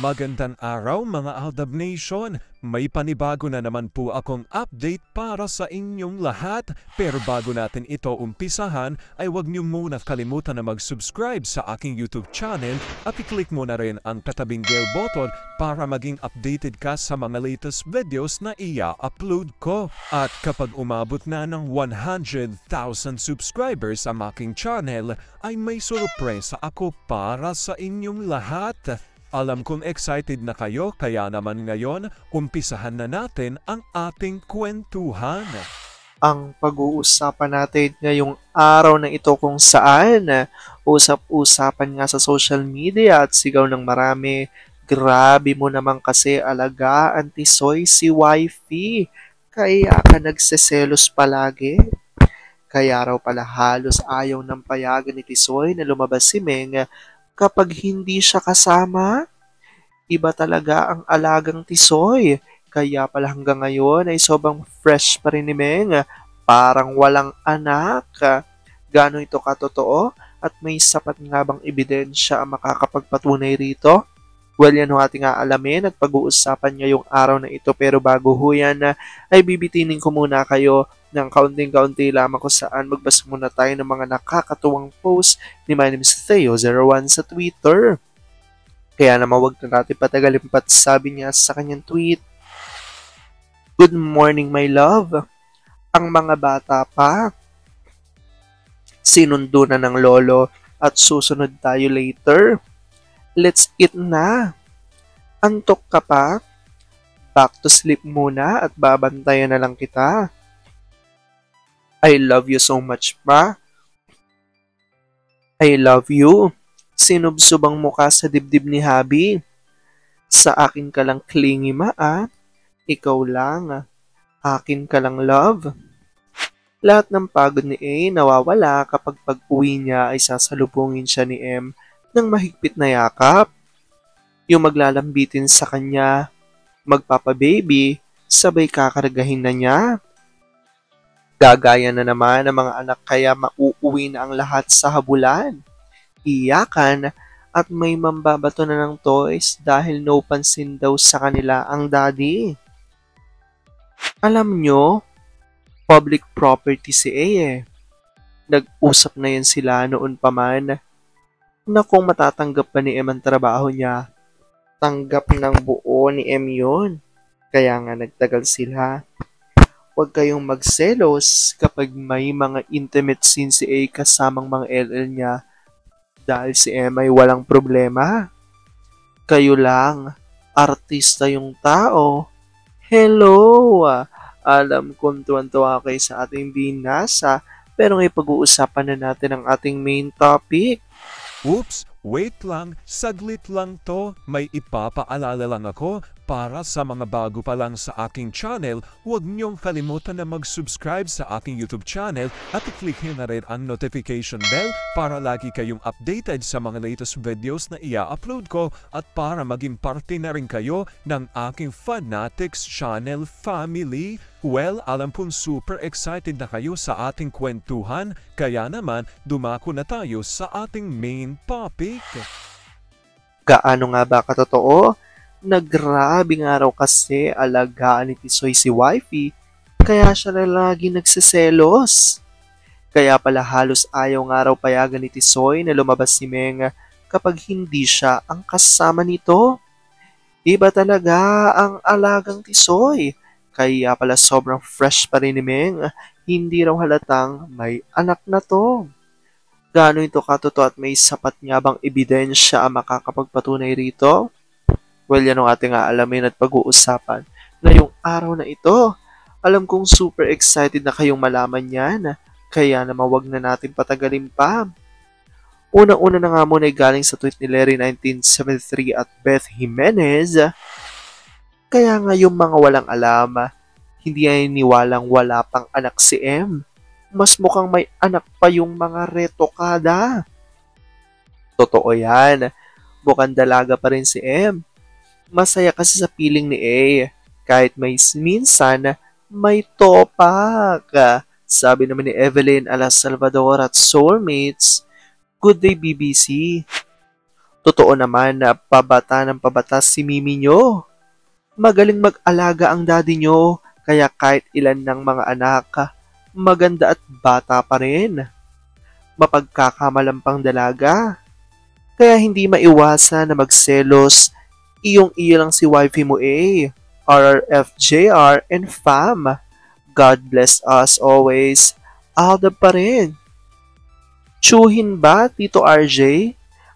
Magandang araw mga Aldab Nation! May panibago na naman po akong update para sa inyong lahat. Pero bago natin ito umpisahan ay huwag niyo muna kalimutan na mag-subscribe sa aking YouTube channel at i-click mo na rin ang katabing bell button para maging updated ka sa mga latest videos na i-upload ko. At kapag umabot na ng 100,000 subscribers ang aking channel ay may sorpresa ako para sa inyong lahat. Alam kong excited na kayo kaya naman ngayon, umpisahan na natin ang ating kwentuhan. Ang pag-uusapan natin ngayong araw na ito kung saan usap-usapan nga sa social media at sigaw ng marami. Grabe mo naman kasi alagaan Tisoy si wifey. Kaya ka nagseselos palagi. Kaya raw pala halos ayaw ng payagan ni Tisoy na lumabas si Meng kapag hindi siya kasama. Iba talaga ang alagang Tisoy. Kaya pala hanggang ngayon ay sobrang fresh pa rin ni Meng. Parang walang anak. Gano'n ito katotoo? At may sapat nga bang ebidensya ang makakapagpatunay rito? Well, yan ho ating aalamin at pag-uusapan ngayong araw na ito. Pero bago ho yan, ay bibitinin ko muna kayo ng kaunting-kaunti lamang kung saan magbasa muna tayo ng mga nakakatuwang post ni My name is Theo01 sa Twitter. Kaya naman wag na natin patagalin pat sabi niya sa kanyang tweet, "Good morning my love. Ang mga bata pa. Sinundo na ng lolo at susunod tayo later. Let's eat na. Antok ka pa? Back to sleep muna at babantayan na lang kita. I love you so much pa. I love you. Sinubsubang mukha sa dibdib ni Habi. Sa akin ka lang clingy Ikaw lang. Akin ka lang love." Lahat ng pagod ni A nawawala kapag pag-uwi niya ay sasalubungin siya ni M ng mahigpit na yakap. Yung maglalambitin sa kanya, magpapababy, sabay kakargahin na niya. Gagaya na naman ang mga anak kaya mauuwi na ang lahat sa habulan. Iyakan at may mambabato na ng toys dahil no pansin daw sa kanila ang daddy. Alam nyo, public property si A Nag-usap na yan sila noon pa man na kung matatanggap pa ni M ang trabaho niya. Tanggap ng buo ni M yun. Kaya nga nagtagal sila. Huwag kayong magselos kapag may mga intimate scene si A kasamang mga LL niya dahil si M ay walang problema. Kayo lang, artista yung tao. Hello! Alam kong tuwan-tuwa kayo sa ating binasa, pero ngayon pag-uusapan na natin ang ating main topic. Oops! Wait lang, saglit lang to. May ipapaalala lang ako para sa mga bago pa lang sa aking channel. Huwag niyong kalimutan na mag-subscribe sa aking YouTube channel at i-click nyo na rin ang notification bell para lagi kayong updated sa mga latest videos na i-upload ko at para maging parte na rin kayo ng aking Fanatics channel family. Well, alam pong super excited na kayo sa ating kwentuhan, kaya naman dumako na tayo sa ating main topic. Gaano nga ba katotoo? Nagrabe nga raw kasi alagaan ni Tisoy si wifey, kaya siya na lagi nagsiselos. Kaya pala halos ayaw nga raw payagan ni Tisoy na lumabas si Meng kapag hindi siya ang kasama nito. Iba talaga ang alagang Tisoy. Kaya pala sobrang fresh pa rin ni Meng. Hindi raw halatang may anak na to. Gaano ito katotoo at may sapat nga bang ebidensya ang makakapagpatunay rito? Well, yan ang ating aalamin at pag-uusapan ngayong araw na ito. Alam kong super excited na kayong malaman yan. Kaya naman wag na natin patagalin pa. Una-una na nga muna ay galing sa tweet ni Larry 1973 at Beth Jimenez. Kaya nga yung mga walang alam, hindi ay niwalang wala pang anak si M. Mas mukhang may anak pa yung mga retokada. Totoo yan. Mukhang dalaga pa rin si M. Masaya kasi sa piling ni A. Kahit may minsan, may topak. Sabi naman ni Evelyn Ala Salvador at Soulmates, "Good day BBC." Totoo naman na pabata ng pabata si Mimi nyo. Magaling mag-alaga ang daddy nyo, kaya kahit ilan ng mga anak, maganda at bata pa rin. Mapagkakamalampang dalaga. Kaya hindi maiwasan na magselos, iyong-iyo lang si wifey mo RRF, JR, and fam. God bless us always. Alda pa rin. Tsuhin ba, Tito RJ?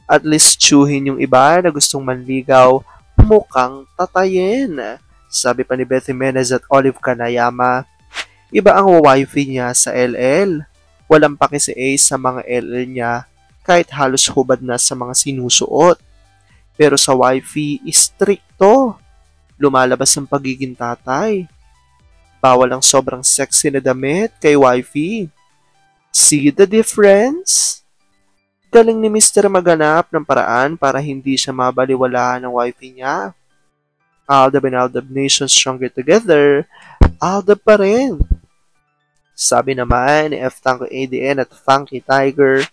At least tsuhin yung iba na gustong manligaw, mukhang tatayin. Sabi pa ni Beth Jimenez at Olive Kanayama. Iba ang wifey niya sa LL. Walang paki si Ace sa mga LL niya kahit halos hubad na sa mga sinusuot. Pero sa wifey, stricto. Lumalabas ang pagiging tatay. Bawal ang sobrang sexy na damit kay wifey. See the difference? Galing ni Mr. maganap ng paraan para hindi siya mabaliwalaan ng wifey niya. Aldab and Aldab Nation stronger together. Aldab pa rin. Sabi naman ni F. Tanko ADN at Funky Tiger,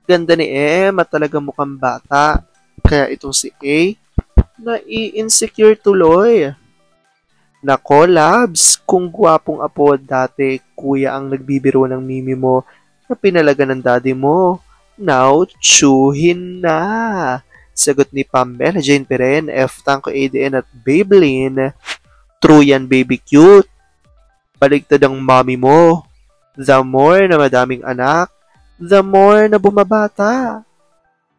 ganda ni M at talaga mukhang bata. Kaya itong si A, nai-insecure tuloy. Nako, Labs, kung gwapong apo dati, kuya ang nagbibiro ng mimi mo na pinalaga ng daddy mo. Now, tsuhin na. Sagot ni Pamela Jane Peren, F. Tanko ADN at Babeline. True yan, baby cute. Baligtad ang mommy mo. The more na madaming anak, the more na bumabata.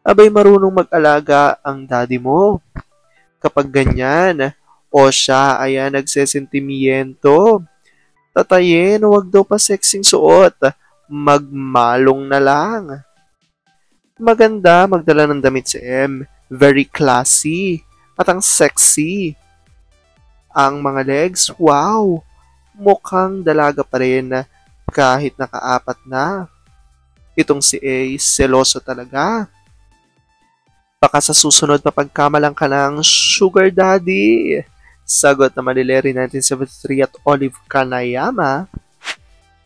Abay marunong mag-alaga ang daddy mo. Kapag ganyan, o siya ay nagsesentimiento. Tatayin, huwag daw pa sexing suot. Magmalong na lang. Maganda magdala ng damit si M. Very classy. At ang sexy. Ang mga legs, wow. Mukhang dalaga pa rin kahit nakaapat na. Itong si A, seloso talaga. Baka sa susunod mapagkamalang ka ng sugar daddy. Sagot naman ni Larry 1973 at Olive Kanayama.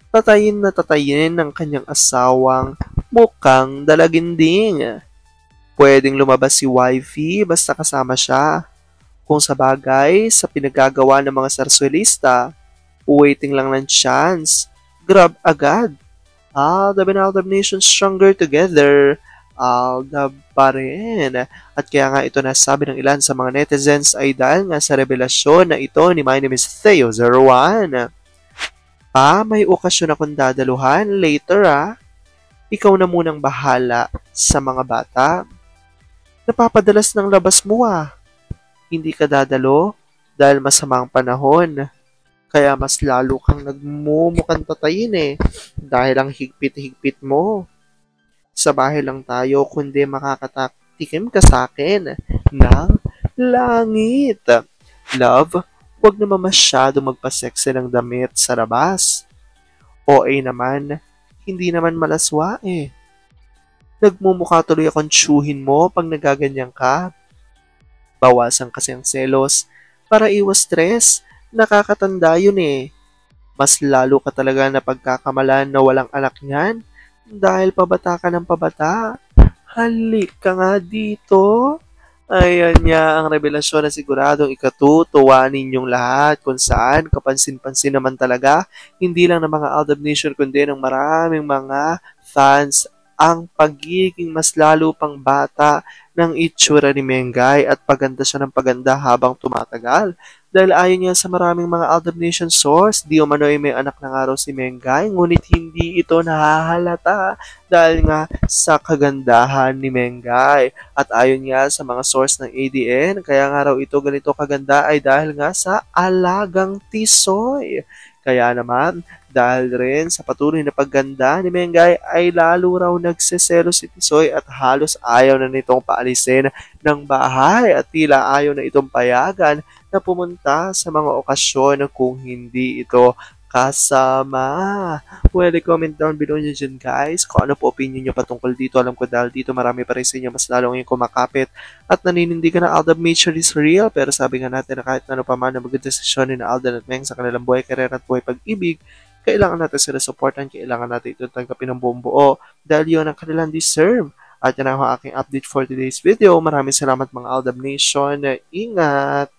Tatayin na tatayin ng kanyang asawang mukhang dalaginding. Pwedeng lumabas si wifey basta kasama siya. Kung sa bagay, sa pinagagawa ng mga sarswelista, waiting lang ng chance. Grab agad. Aldab and Aldab Nation stronger together. Aldab pa rin. At kaya nga ito nasabi ng ilan sa mga netizens ay dahil nga sa revelasyon na ito ni My Name is Theo01. Pa, may okasyon akong dadaluhan later Ikaw na munang bahala sa mga bata. Napapadalas ng labas mo Hindi ka dadalo dahil masamang panahon. Kaya mas lalo kang nagmumukhang tatayin dahil ang higpit-higpit mo. Sa bahay lang tayo kundi makakataktikim ka sa akin ng langit. Love, huwag naman masyado magpa-sexy ng damit sa labas. OA naman, hindi naman malaswa Nagmumukha tuloy akong tsuhin mo pag nagaganyan ka. Bawasan kasi ang selos para iwas stress. Nakakatanda yun Mas lalo ka talaga na pagkakamalan na walang anak niyan dahil pabata ka ng pabata. Halik ka nga dito. Ayan niya ang revelasyon na siguradong ikatutuwa ninyong lahat kung saan kapansin-pansin naman talaga hindi lang ng mga Aldab Nation kundi ng maraming mga fans ang pagiging mas lalo pang bata ng itsura ni Mengay at paganda siya ng paganda habang tumatagal. Dahil ayon niya sa maraming mga Aldab Nation source, di umano'y may anak na nga raw si Mengay, ngunit hindi ito nahahalata dahil nga sa kagandahan ni Mengay. At ayon niya sa mga source ng ADN, kaya nga raw ito ganito kaganda ay dahil nga sa alagang tisoy. Kaya naman, dahil rin sa patuloy na pagganda ni Mengay ay lalo raw nagseselo si Tisoy at halos ayaw na nitong paalisin ng bahay at tila ayaw na itong payagan na pumunta sa mga okasyon kung hindi ito kasama. Well, comment down below nyo dyan guys kung ano po opinion nyo patungkol dito. Alam ko dahil dito marami pa rin sa inyo mas lalong yung kumakapit at naninindigan na Aldab Nature is real. Pero sabi nga natin na kahit ano pa man na maganda desisyon ni Alden at Meng sa kanilang buhay, karera at buhay pag-ibig, kailangan natin sila supportan, kailangan natin ito tanggapin ng buong buo dahil yun ang kanilang deserve. At yan ang aking update for today's video. Maraming salamat mga Aldab Nation. Ingat!